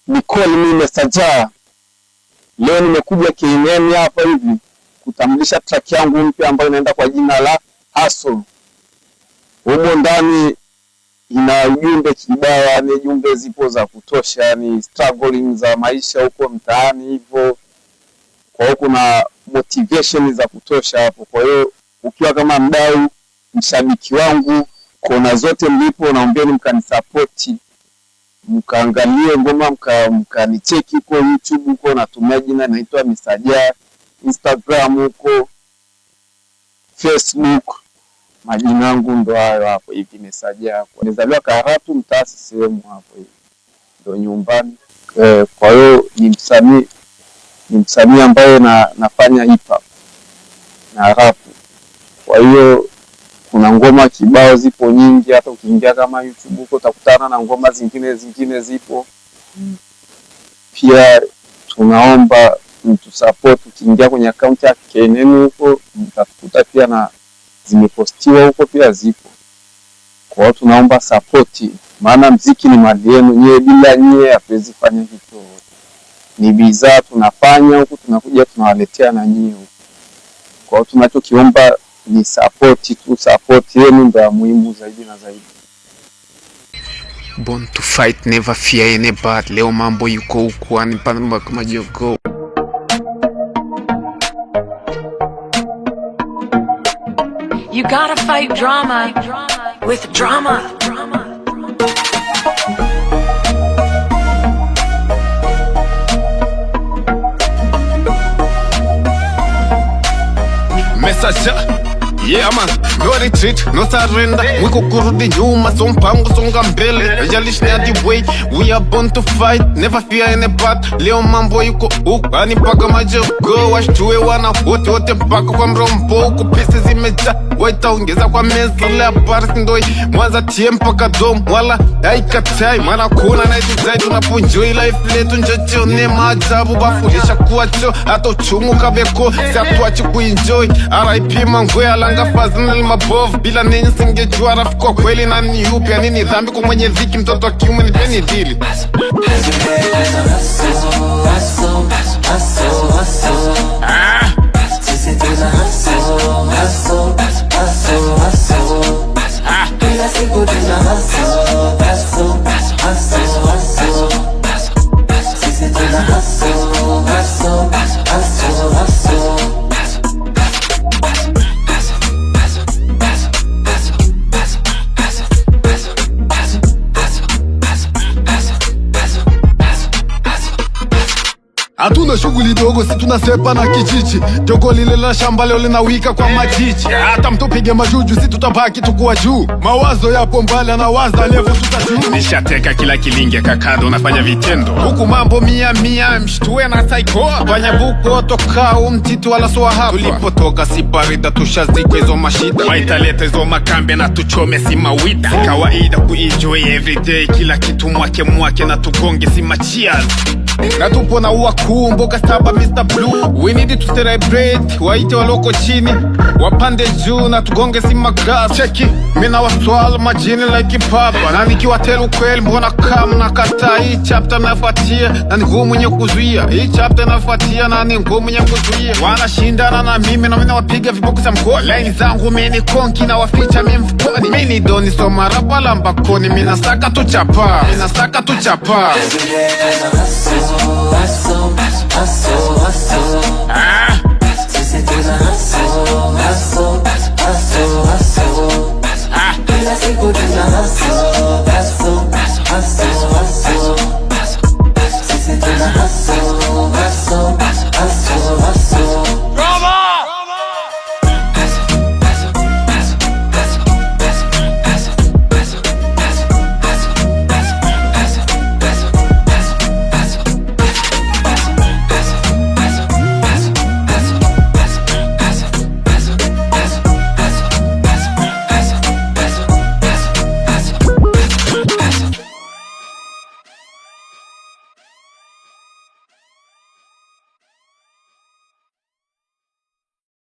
Nicole mimi Saja. Leo nimekuja KNN hapa hivi kutambulisha track yangu mpya ambayo inaenda kwa jina la Hustle. Humo ndani ina ujumbe kibao, ni jumbe zipo za kutosha, ni struggling za maisha huko mtaani hivyo. Kwa hiyo kuna motivation za kutosha hapo. Kwa hiyo ukiwa kama mdau, mshabiki wangu, kona zote mlipo, naomba mkanisupport, mkaangalie ngoma, mkanicheki huko YouTube huko, natumia jina naitwa Misaja, Instagram huko, Facebook, majina yangu ndo hayo hapo hivi Misaja hapo. Nilizaliwa Karatu, mtaasi sehemu hapo hivi ndo nyumbani. Kwa hiyo ni msanii ambaye nafanya hip hop na rap. Kwa hiyo kuna ngoma kibao zipo nyingi, hata ukiingia kama YouTube huko utakutana na ngoma zingine zipo. Pia tunaomba mtu support, ukiingia kwenye account ya KNN huko mtakuta pia na zimepostiwa huko pia zipo. Kwa hiyo tunaomba support, maana muziki ni mali yenu nyewe, bila nyewe hatuwezi fanya kitu. Ni bidhaa tunafanya huko, tunakuja tunawaletea na nyewe. Kwa hiyo tunachokiomba ni support tu, support yenu ndio muhimu zaidi na zaidi. Born to fight, never fear anybody. Leo mambo yuko huko anipanda kama jogo. You gotta fight drama with drama. Message, yeah man, no retreat, no surrender. We go kurudi nyuma, so mpango songa mbele. Ajalishi ni the way, we are born to fight, never fear anybody. Leo mambo yuko huko anipaka majogo, washtue wana wote mpaka kwa mrombo huko, pesa zimejaa waitaongeza kwa meza. Lea party ndoi mwanza tie mpaka dom, wala haikatai mara kuna na hizi zaidi. Unapoenjoy life letu njojo ne maajabu, bafundisha kuwa cho hata uchungu kabeko, si hatuachi kuenjoy. RIP Mangwe alanga fazina mabovu, bila nini singejua rafiki kwa kweli na ni yupi. Ya nini dhambi kwa mwenye dhiki, mtoto wa kiume ni peni dili. Hatuna shughuli dogo, si tunasepa na kijiji. Jogo lile la shamba leo linawika kwa majiji. Hata mtupige majuju, si tutabaki tukuwa juu. Mawazo yapo mbali, anawaza levo tutajuu. Nishateka kila kilinge kakado, nafanya vitendo huku mambo mia mshtue na psycho. Fanya buko toka mtitu wala soa hapa. Tulipotoka si barida, tushazikwa hizo mashida. Waitaleta hizo makambe na tuchome si mawida. Kawaida kuenjoy everyday, kila kitu mwake na tugonge si machias. Na tupo na uwaku mboga saba Mr. Blue. We need to celebrate, waite waloko chini wapande juu na tugonge si magas. Cheki, mina waswala majini like papa. Na nikiwa telu kweli mbona kama nakata. Hii chapter nafuatia na ni ngumu nye kuzuia. Hii chapter nafuatia na ni ngumu nye kuzuia. Wanashindana na mimi na mina wapiga viboko za mkoni. Line zangu mini konki na waficha mimi mfukoni. Mini doni soma rapa lambakoni. Mina saka tuchapa.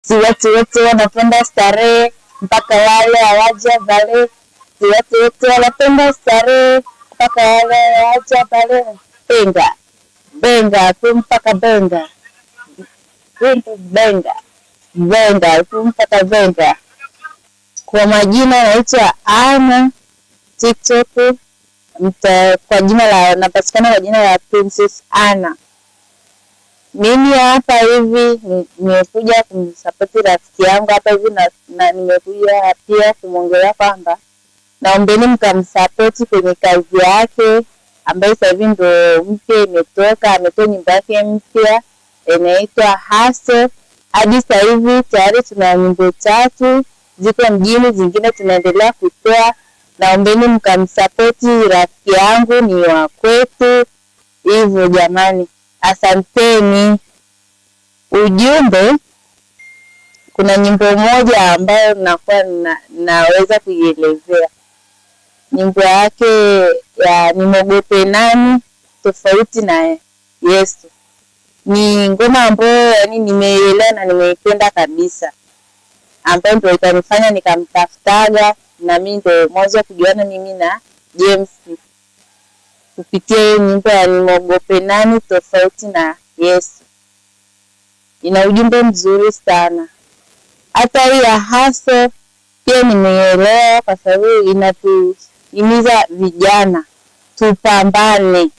Si watu wote wanapenda starehe mpaka wale hawaja bale. Si watu wote wanapenda starehe mpaka wale hawaja bale. benga benga tu mpaka benga, benga tu mpaka benga. Kwa majina naitwa Ana, TikTok kwa jina la napatikana kwa jina la Princess Ana. Mimi hapa hivi nimekuja kumsupport rafiki yangu hapa hivi na nimekuja pia kumwongelea kwamba naombeni mkamsupport kwenye kazi yake ambayo sasa hivi ndo mpya imetoka, ametoa nyimbo yake mpya inaitwa Hustle. Hadi sasa hivi tayari tuna nyimbo 3 ziko mjini, zingine tunaendelea kutoa. Naombeni mkamsupport rafiki yangu, ni wa kwetu hivyo jamani. Asanteni. Ujumbe, kuna nyimbo moja ambayo nakuwa naweza kuielezea. Nyimbo yake ya Nimogope Nani tofauti na Yesu. Ni ngoma ambayo yani nimeelewa na nimeipenda kabisa, ambayo ndio ikanifanya nikamtafutaga, na mimi ndio mwanzo kujuana mimi na James kupitia nyimbo ya Nimogope Nani tofauti na Yesu. Ina ujumbe mzuri sana. Hata hii ya Hustle pia nimeelewa kwa sababu inatuhimiza vijana tupambane.